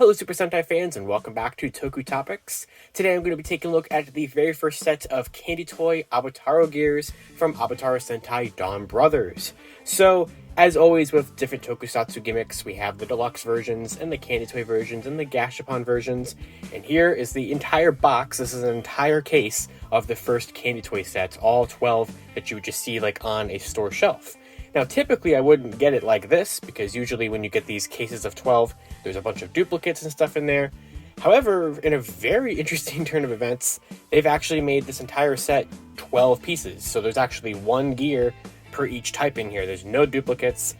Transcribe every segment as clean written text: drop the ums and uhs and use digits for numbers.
Hello Super Sentai fans and welcome back to Toku Topics. Today I'm going to be taking a look at the very first set of Candy Toy Avataro Gears from Avataro Sentai Donbrothers. So, as always with different tokusatsu gimmicks, we have the deluxe versions and the Candy Toy versions and the Gashapon versions. And here is the entire box. This is an entire case of the first Candy Toy sets, all 12 that you would just see like on a store shelf. Now, typically I wouldn't get it like this, because usually when you get these cases of 12, there's a bunch of duplicates and stuff in there. However, in a very interesting turn of events, they've actually made this entire set 12 pieces. So there's actually one gear per each type in here. There's no duplicates.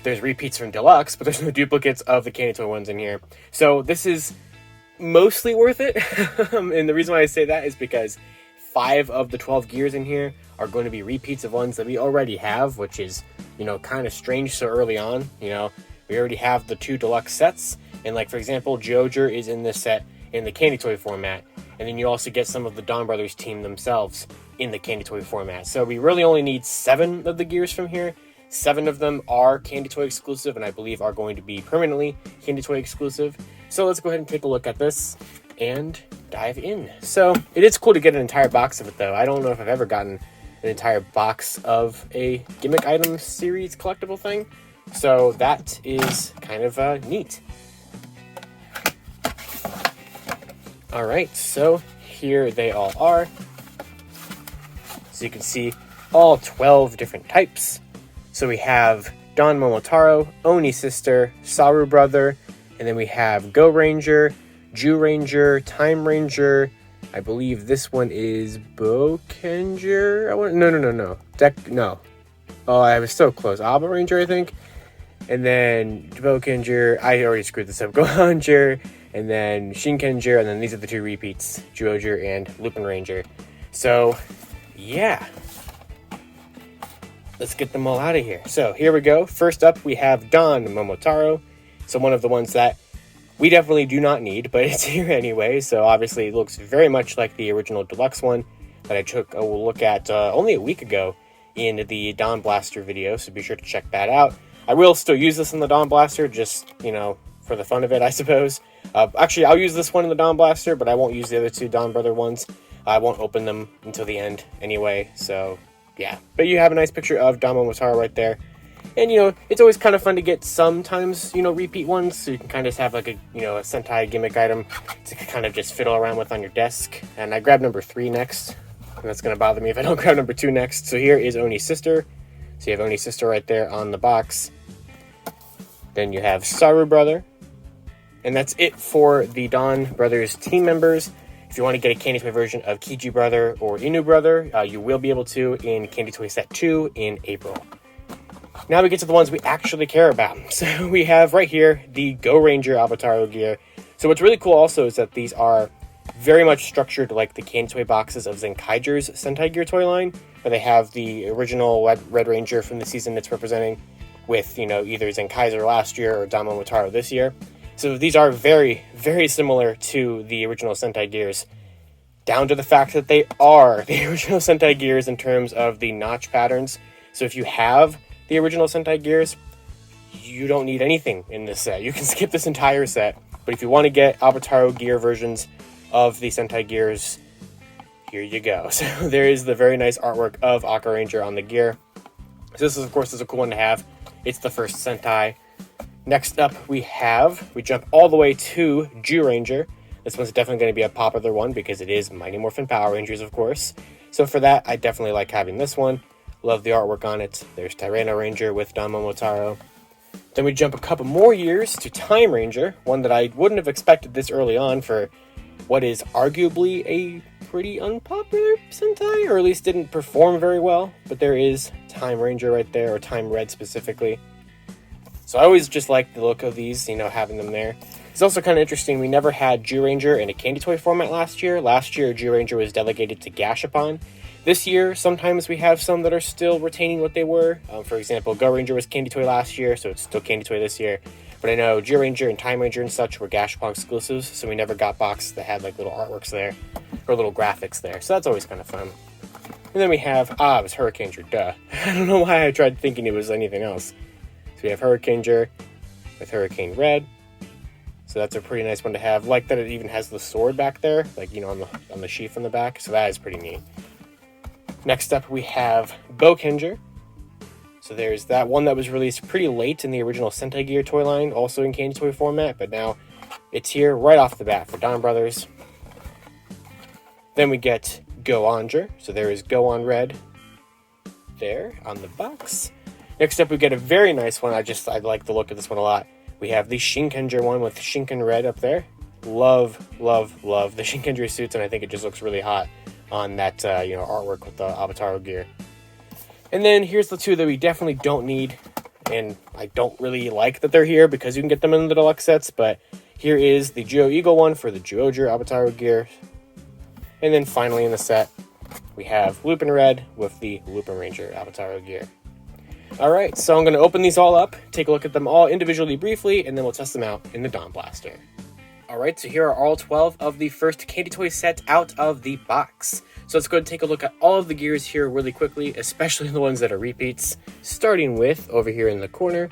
There's repeats from Deluxe, but there's no duplicates of the Candy Toy ones in here. So this is mostly worth it. And the reason why I say that is because 5 of the 12 gears in here are going to be repeats of ones that we already have, which is, kind of strange so early on. We already have the 2 deluxe sets, and like for example, Zyuohger is in this set in the Candy Toy format, and then you also get some of the Donbrothers team themselves in the Candy Toy format. So we really only need 7 of the gears from here. 7 of them are Candy Toy exclusive, and I believe are going to be permanently Candy Toy exclusive. So let's go ahead and take a look at this and dive in. So it is cool to get an entire box of it though. I don't know if I've ever gotten an entire box of a gimmick item series collectible thing. So that is kind of neat. Alright, so here they all are. So you can see all 12 different types. So we have DonMomotaro, OniSister, SaruBrother, and then we have Goranger, Zyuranger, Timeranger. I believe this one is Boukenger. No. Oh, I was so close. Ranger, I think. And then Boukenger. I already screwed this up. Goanger. And then Shinkenger. And then these are the 2 repeats. Zyuohger and Lupinranger. So, yeah. Let's get them all out of here. So, here we go. First up, we have DonMomotaro. So, one of the ones that we definitely do not need, but it's here anyway. So obviously it looks very much like the original deluxe one that I took a look at only a week ago in the Don Blaster video. So be sure to check that out. I will still use this in the Don Blaster, just, for the fun of it, I suppose. Actually, I'll use this one in the Don Blaster, but I won't use the other 2 Don Brother ones. I won't open them until the end anyway. So yeah, but you have a nice picture of Domino Motaro right there. And, it's always kind of fun to get sometimes, repeat ones, so you can kind of have like a Sentai gimmick item to kind of just fiddle around with on your desk. And I grabbed number 3 next, and that's going to bother me if I don't grab number 2 next. So here is OniSister. So you have OniSister right there on the box. Then you have SaruBrother. And that's it for the Donbrothers team members. If you want to get a Candy Toy version of Kiji Brother or Inu Brother, you will be able to in Candy Toy Set 2 in April. Now we get to the ones we actually care about. So we have right here the Goranger Avataro Gear. So what's really cool also is that these are very much structured like the Candy Toy boxes of Zenkiger's Sentai Gear toy line, where they have the original Red Ranger from the season it's representing with, either Zenkaiser last year or Domino Motaro this year. So these are very, very similar to the original Sentai Gears, down to the fact that they are the original Sentai Gears in terms of the notch patterns. So if you have the original Sentai Gears, you don't need anything in this set. You can skip this entire set. But if you want to get Avataro Gear versions of the Sentai Gears, here you go. So there is the very nice artwork of Goranger on the gear. So this, of course, is a cool one to have. It's the first Sentai. Next up, we jump all the way to Zyuranger. This one's definitely going to be a popular one because it is Mighty Morphin Power Rangers, of course. So for that, I definitely like having this one. Love the artwork on it. There's Timeranger with Momotaro. Then we jump a couple more years to Timeranger, one that I wouldn't have expected this early on for what is arguably a pretty unpopular Sentai, or at least didn't perform very well. But there is Timeranger right there, or Time Red specifically. So I always just like the look of these, having them there. It's also kind of interesting, we never had Zyuranger in a Candy Toy format last year. Last year, Zyuranger was delegated to Gashapon. This year, sometimes we have some that are still retaining what they were. For example, Goranger was Candy Toy last year, so it's still Candy Toy this year. But I know Zyuranger and Timeranger and such were Gashapon exclusives, so we never got boxes that had like little artworks there, or little graphics there. So that's always kind of fun. And then we have, it was Hurricaneger, duh. I don't know why I tried thinking it was anything else. So we have Hurricaneger with Hurricane Red. So that's a pretty nice one to have. Like that it even has the sword back there, like, you know, on the sheath on the back. So that is pretty neat. Next up we have Boukenger. So there's that one that was released pretty late in the original Sentai Gear toy line, also in Candy Toy format, but now it's here right off the bat for Donbrothers. Then we get Goanger. So there is Go on Red there on the box. Next up we get a very nice one. I like the look of this one a lot. We have the Shinkenger one with Shinken Red up there. Love the Shinkenger suits, and I think it just looks really hot on that artwork with the Avataro gear. And then here's the two that we definitely don't need, and I don't really like that they're here because you can get them in the deluxe sets, but here is the Zyuohger one for the Zyuohger Avataro gear. And then finally in the set, we have Lupin Red with the Lupinranger Avataro gear. Alright, so I'm going to open these all up, take a look at them all individually briefly, and then we'll test them out in the Don Blaster. Alright, so here are all 12 of the first Candy Toy set out of the box. So let's go and take a look at all of the gears here really quickly, especially the ones that are repeats. Starting with, over here in the corner,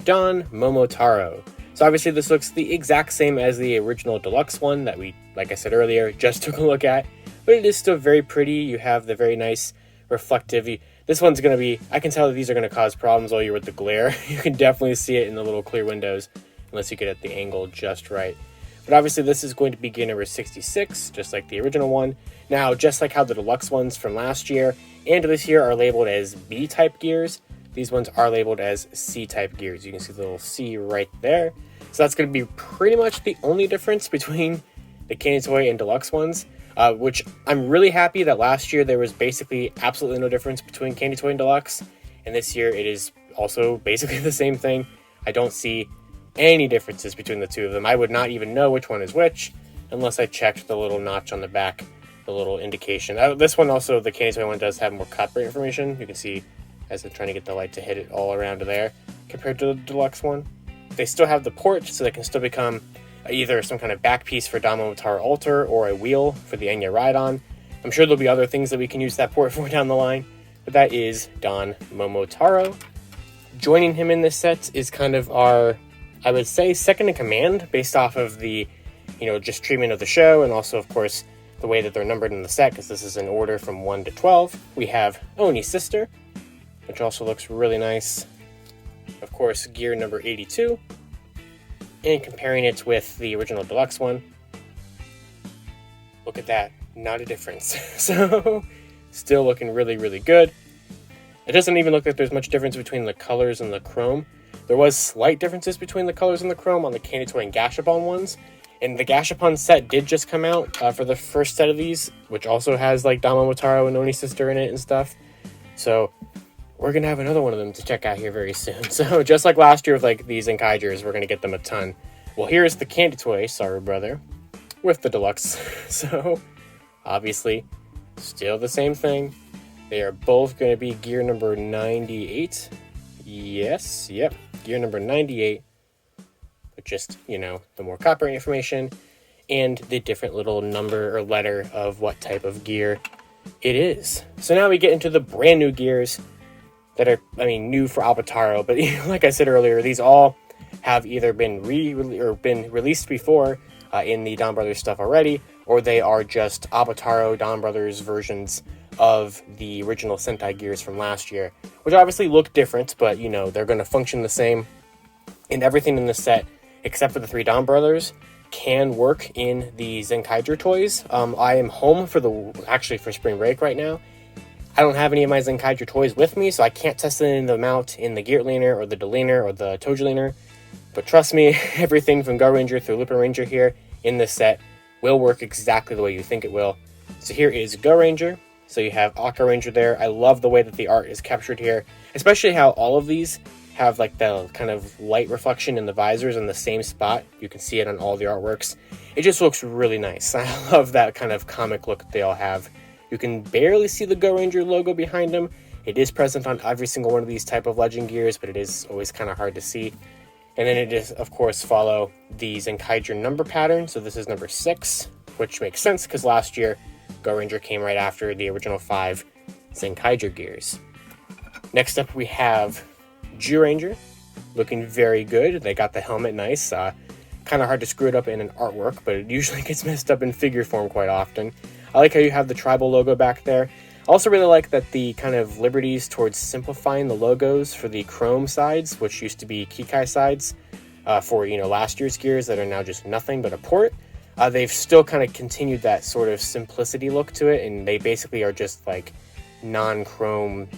DonMomotaro. So obviously this looks the exact same as the original deluxe one that we, like I said earlier, just took a look at. But it is still very pretty. You have the very nice reflective. This one's going to be, I can tell that these are going to cause problems while you're with the glare. You can definitely see it in the little clear windows, unless you get at the angle just right. But obviously this is going to be gear number 66, just like the original one. Now, just like how the deluxe ones from last year and this year are labeled as B-type gears, these ones are labeled as C-type gears. You can see the little C right there. So that's going to be pretty much the only difference between the Candy Toy and deluxe ones. Which I'm really happy that last year there was basically absolutely no difference between Candy Toy and Deluxe, and this year it is also basically the same thing. I don't see any differences between the two of them. I would not even know which one is which unless I checked the little notch on the back, the little indication. This one also, the Candy Toy one, does have more copyright information. You can see as I'm trying to get the light to hit it all around there compared to the Deluxe one. They still have the port, so they can still become either some kind of back piece for Domino Motaro Alter or a wheel for the Enya Ride-On. I'm sure there'll be other things that we can use that port for down the line, but that is DonMomotaro. Joining him in this set is kind of our, I would say, second in command based off of the, just treatment of the show, and also, of course, the way that they're numbered in the set, because this is in order from 1 to 12. We have OniSister, which also looks really nice. Of course, gear number 82. And comparing it with the original deluxe one, look at that, not a difference. So, still looking really, really good. It doesn't even look like there's much difference between the colors and the chrome. There was slight differences between the colors and the chrome on the Candy Toy and Gashapon ones. And the Gashapon set did just come out for the first set of these, which also has like Donbrothers and OniSister in it and stuff. So we're going to have another one of them to check out here very soon. So just like last year with like these Unqiugers, we're going to get them a ton. Well, here's the Candy Toy SaruBrother with the deluxe. So obviously still the same thing. They are both going to be gear number 98. Yes, yep, gear number 98. But just, the more copyright information and the different little number or letter of what type of gear it is. So now we get into the brand new gears that are, new for Avataro, but like I said earlier, these all have either been been released before in the Donbrothers stuff already, or they are just Avataro Donbrothers versions of the original Sentai gears from last year, which obviously look different, but they're going to function the same. And everything in the set, except for the 3 Donbrothers, can work in the Zyuohger toys. I am home for spring break right now. I don't have any of my Zyuohger toys with me, so I can't test them out in the Gear Leaner or the Deliner or the Toja Leaner. But trust me, everything from Goranger through Lupinranger here in this set will work exactly the way you think it will. So here is Goranger. So you have Goranger there. I love the way that the art is captured here, especially how all of these have like the kind of light reflection in the visors in the same spot. You can see it on all the artworks. It just looks really nice. I love that kind of comic look that they all have. You can barely see the Goranger logo behind them. It is present on every single one of these type of Legend gears, but it is always kind of hard to see. And then it is, of course, follow the Zyuohger number pattern. So this is number 6, which makes sense because last year Goranger came right after the original 5 Zyuohger gears. Next up we have Zyuranger, looking very good. They got the helmet nice. Kind Kind of hard to screw it up in an artwork, but it usually gets messed up in figure form quite often. I like how you have the tribal logo back there. I also really like that the kind of liberties towards simplifying the logos for the chrome sides, which used to be Kikai sides, for, you know, last year's gears that are now just nothing but a port. They've still kind of continued that sort of simplicity look to it, and they basically are just like non-chrome,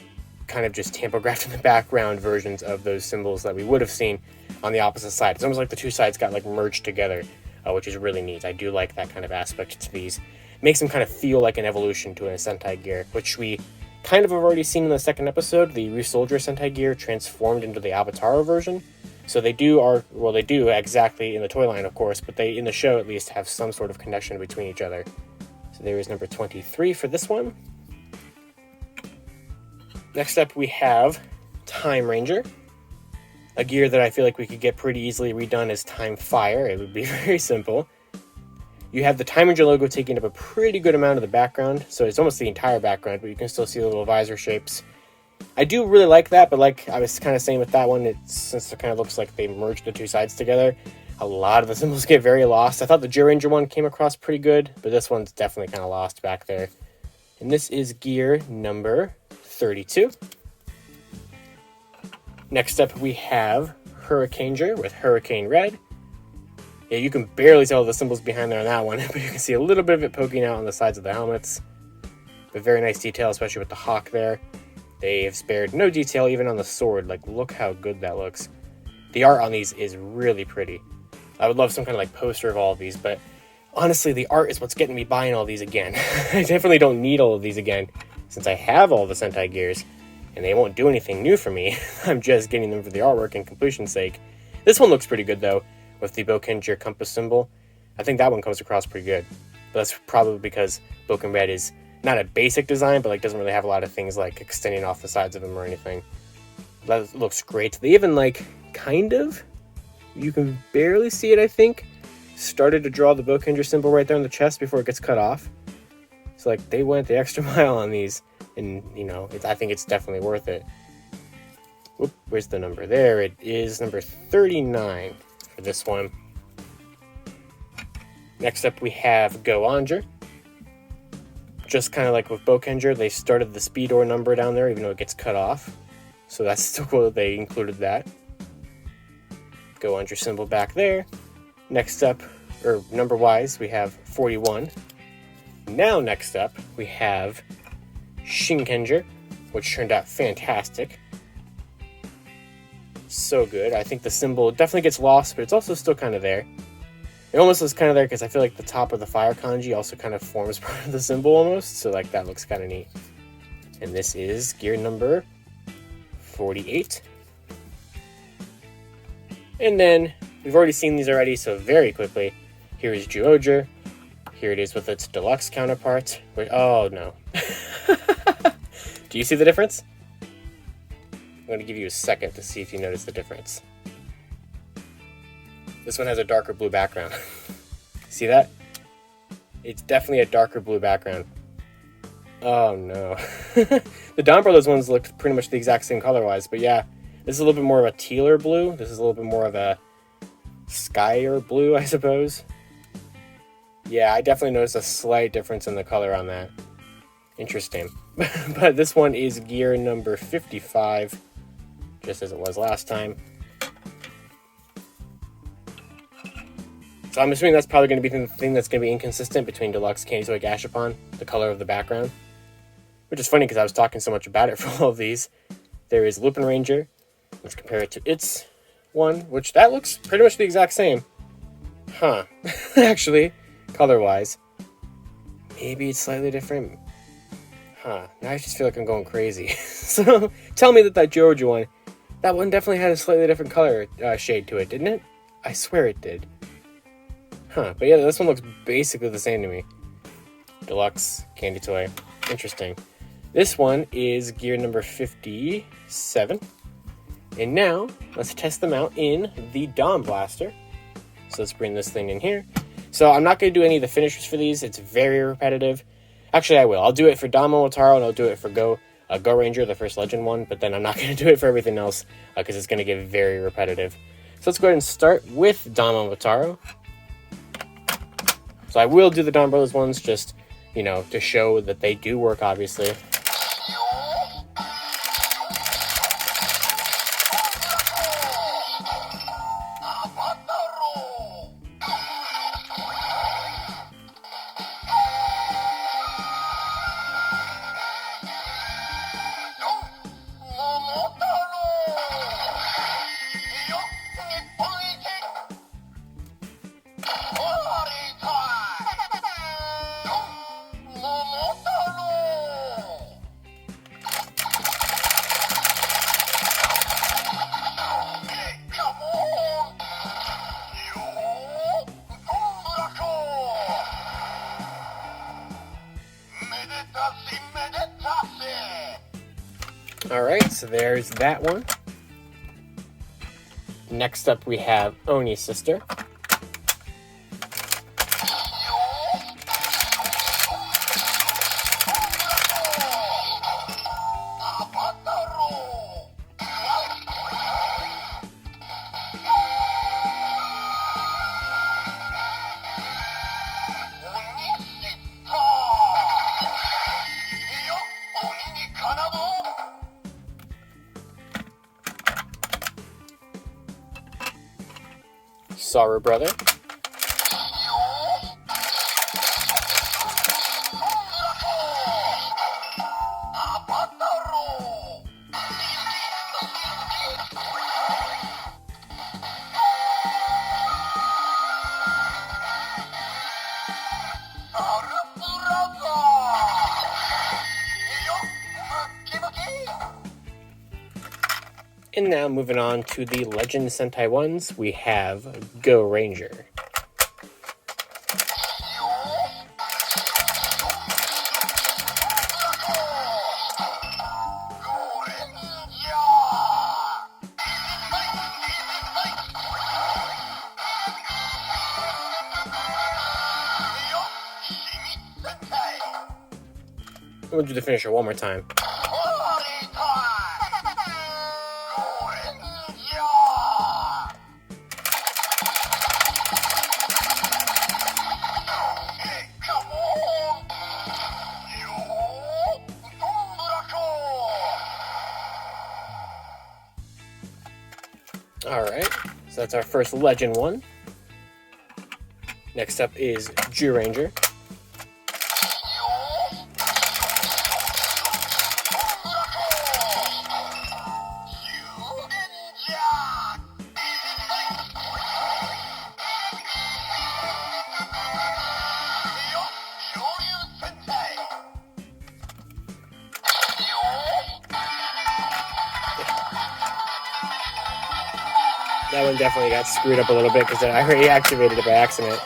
kind of just tampographed in the background versions of those symbols that we would have seen on the opposite side. It's almost like the two sides got like merged together, which is really neat. I do like that kind of aspect to these. It makes them kind of feel like an evolution to a Sentai gear, which we kind of have already seen in the second episode. The Resoldier Sentai gear transformed into the Avataro version. So they do exactly in the toy line, of course, but they, in the show at least, have some sort of connection between each other. So there is number 23 for this one. Next up we have Timeranger, a gear that I feel like we could get pretty easily redone as Time Fire. It would be very simple. You have the Timeranger logo taking up a pretty good amount of the background, so it's almost the entire background, but you can still see the little visor shapes. I do really like that, but like I was kind of saying with that one, since it kind of looks like they merged the two sides together, a lot of the symbols get very lost. I thought the Zyuranger one came across pretty good, but this one's definitely kind of lost back there. And this is gear number 32. Next up we have Hurricaneger with Hurricane Red. Yeah, you can barely tell the symbols behind there on that one, but you can see a little bit of it poking out on the sides of the helmets. But very nice detail, especially with the hawk there. They have spared no detail even on the sword. Like, look how good that looks. The art on these is really pretty. I would love some kind of like poster of all of these, but honestly, the art is what's getting me buying all these again. I definitely don't need all of these again, since I have all the Sentai gears, and they won't do anything new for me. I'm just getting them for the artwork and completion's sake. This one looks pretty good, though, with the Boukenger compass symbol. I think that one comes across pretty good. But that's probably because Boukenger Red is not a basic design, but like doesn't really have a lot of things like extending off the sides of them or anything. That looks great. They even like, kind of, you can barely see it, I think, started to draw the Boukenger symbol right there on the chest before it gets cut off. So like they went the extra mile on these, and you know, I think it's definitely worth it. Whoop, where's the number? There it is, number 39 for this one. Next up we have Goanger. Just kind of like with Boukenger, they started the Speedor number down there, even though it gets cut off. So that's still cool that they included that. Goanger symbol back there. Next up, or number-wise, we have 41. Now next up, we have Shinkenger, which turned out fantastic. So good. I think the symbol definitely gets lost, but it's also still kind of there. It almost is kind of there because I feel like the top of the fire kanji also kind of forms part of the symbol almost, so like that looks kind of neat. And this is gear number 48. And then, we've already seen these already, so very quickly, here is Zyuohger. Here it is with its deluxe counterpart. Oh no. Do you see the difference? I'm going to give you a second to see if you notice the difference. This one has a darker blue background. See that? It's definitely a darker blue background. Oh no. The Donbrothers ones looked pretty much the exact same color-wise, but yeah, this is a little bit more of a tealer blue. This is a little bit more of a skyer blue, I suppose. Yeah, I definitely noticed a slight difference in the color on that. Interesting. But this one is gear number 55, just as it was last time. So I'm assuming that's probably going to be the thing that's going to be inconsistent between Deluxe Candy Toy Gashapon, the color of the background. Which is funny because I was talking so much about it for all of these. There is Lupinranger. Let's compare it to its one, which that looks pretty much the exact same. Huh. Actually, color-wise. Maybe it's slightly different. Huh. Now I just feel like I'm going crazy. So, tell me that Zyuohger one, that one definitely had a slightly different color shade to it, didn't it? I swear it did. Huh. But yeah, this one looks basically the same to me. Deluxe Candy Toy. Interesting. This one is gear number 57. And now, let's test them out in the Dawn Blaster. So let's bring this thing in here. So I'm not going to do any of the finishers for these. It's very repetitive. Actually, I will. I'll do it for DonMomotaro and I'll do it for Goranger, the first Legend one. But then I'm not going to do it for everything else because it's going to get very repetitive. So let's go ahead and start with Domino Motaro. So I will do the Donbrothers ones just, you know, to show that they do work, obviously. Alright, so there's that one. Next up we have OniSister. SaruBrother. And now moving on to the Legend Sentai ones, we have Goranger. We'll do the finisher one more time. Alright, so that's our first Legend one. Next up is Zyuranger. That one definitely got screwed up a little bit because I already activated it by accident.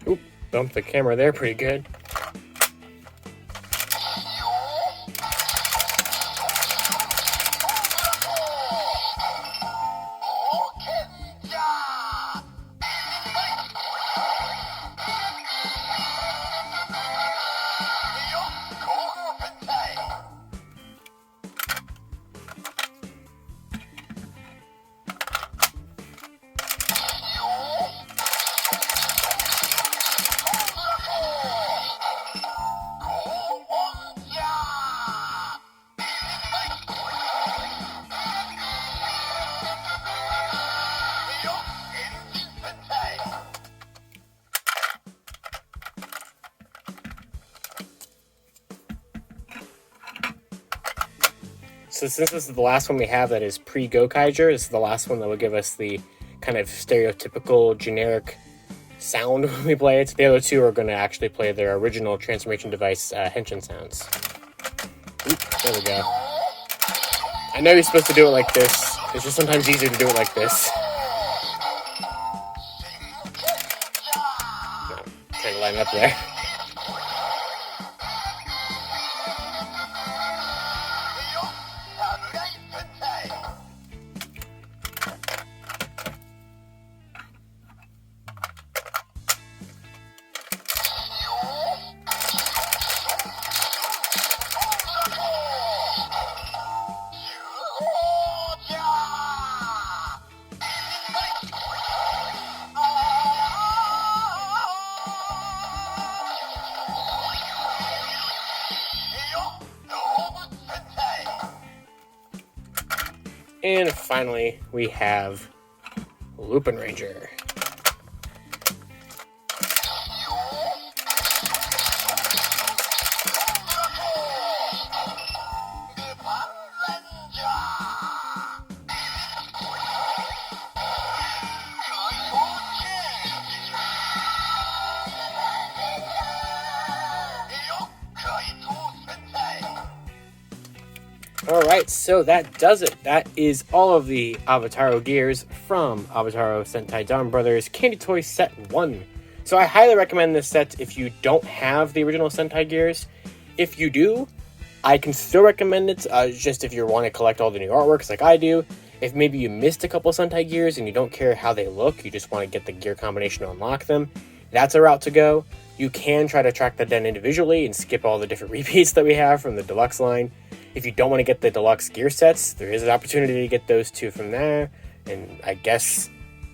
Oop, bumped the camera there pretty good. So since this is the last one we have that is pre-Gokenger, this is the last one that will give us the kind of stereotypical, generic sound when we play it. The other two are going to actually play their original transformation device henshin sounds. Oop, there we go. I know you're supposed to do it like this. It's just sometimes easier to do it like this. No, trying to line up there. And finally, we have Lupinranger. Alright, so that does it. That is all of the Avataro Gears from Avataro Sentai Donbrothers Candy Toy Set 1. So I highly recommend this set if you don't have the original Sentai Gears. If you do, I can still recommend it, just if you want to collect all the new artworks like I do. If maybe you missed a couple Sentai Gears and you don't care how they look, you just want to get the gear combination to unlock them, that's a route to go. You can try to track that down individually and skip all the different repeats that we have from the deluxe line. If you don't want to get the deluxe gear sets, there is an opportunity to get those two from there. And I guess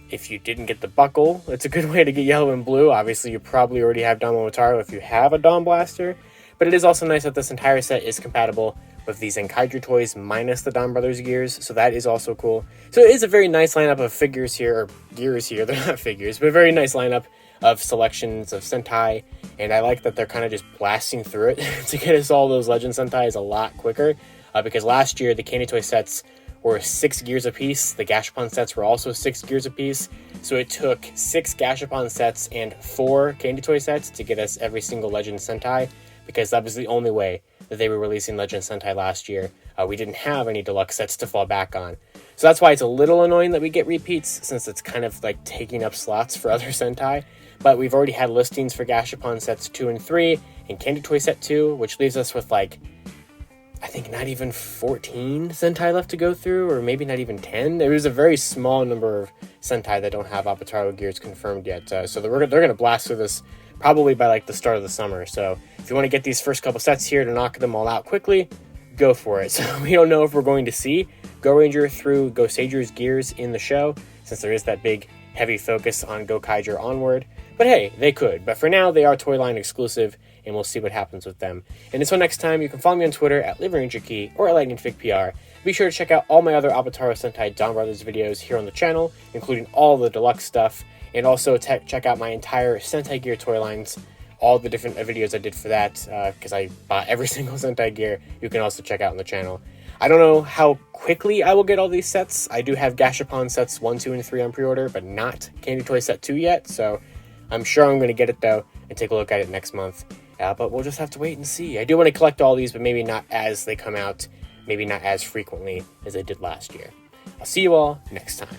if you didn't get the buckle, it's a good way to get yellow and blue. Obviously, you probably already have Domino if you have a Dom Blaster. But it is also nice that this entire set is compatible with these Zenkaiju toys minus the Donbrothers gears. So that is also cool. So it is a very nice lineup of figures here, or gears here. They're not figures, but a very nice lineup of selections of Sentai, and I like that they're kind of just blasting through it to get us all those Legend Sentais a lot quicker, because last year the Candy Toy sets were 6 gears apiece, the Gashapon sets were also 6 gears apiece, so it took 6 Gashapon sets and 4 Candy Toy sets to get us every single Legend Sentai, because that was the only way that they were releasing Legend Sentai last year. We didn't have any deluxe sets to fall back on. So that's why it's a little annoying that we get repeats, since it's kind of like taking up slots for other Sentai. But we've already had listings for Gashapon sets 2 and 3, and Candy Toy set 2, which leaves us with like, I think not even 14 Sentai left to go through, or maybe not even 10. There was a very small number of Sentai that don't have Avataro Gears confirmed yet. So they're going to blast through this probably by like the start of the summer. So if you want to get these first couple sets here to knock them all out quickly, go for it. So we don't know if we're going to see Goranger through Gosager's gears in the show, since there is that big heavy focus on Gokenger onward. But hey, they could. But for now, they are toy line exclusive, and we'll see what happens with them. And until next time, you can follow me on Twitter at LivingRangerKey or at LightningFigPR. Be sure to check out all my other Avataro Sentai Donbrothers videos here on the channel, including all the deluxe stuff, and also check out my entire Sentai Gear toy lines, all the different videos I did for that, because I bought every single Sentai Gear. You can also check out on the channel. I don't know how quickly I will get all these sets. I do have Gashapon sets 1, 2, and 3 on pre-order, but not Candy Toy set 2 yet, so I'm sure I'm going to get it though and take a look at it next month. But we'll just have to wait and see. I do want to collect all these, but maybe not as they come out, maybe not as frequently as I did last year. I'll see you all next time.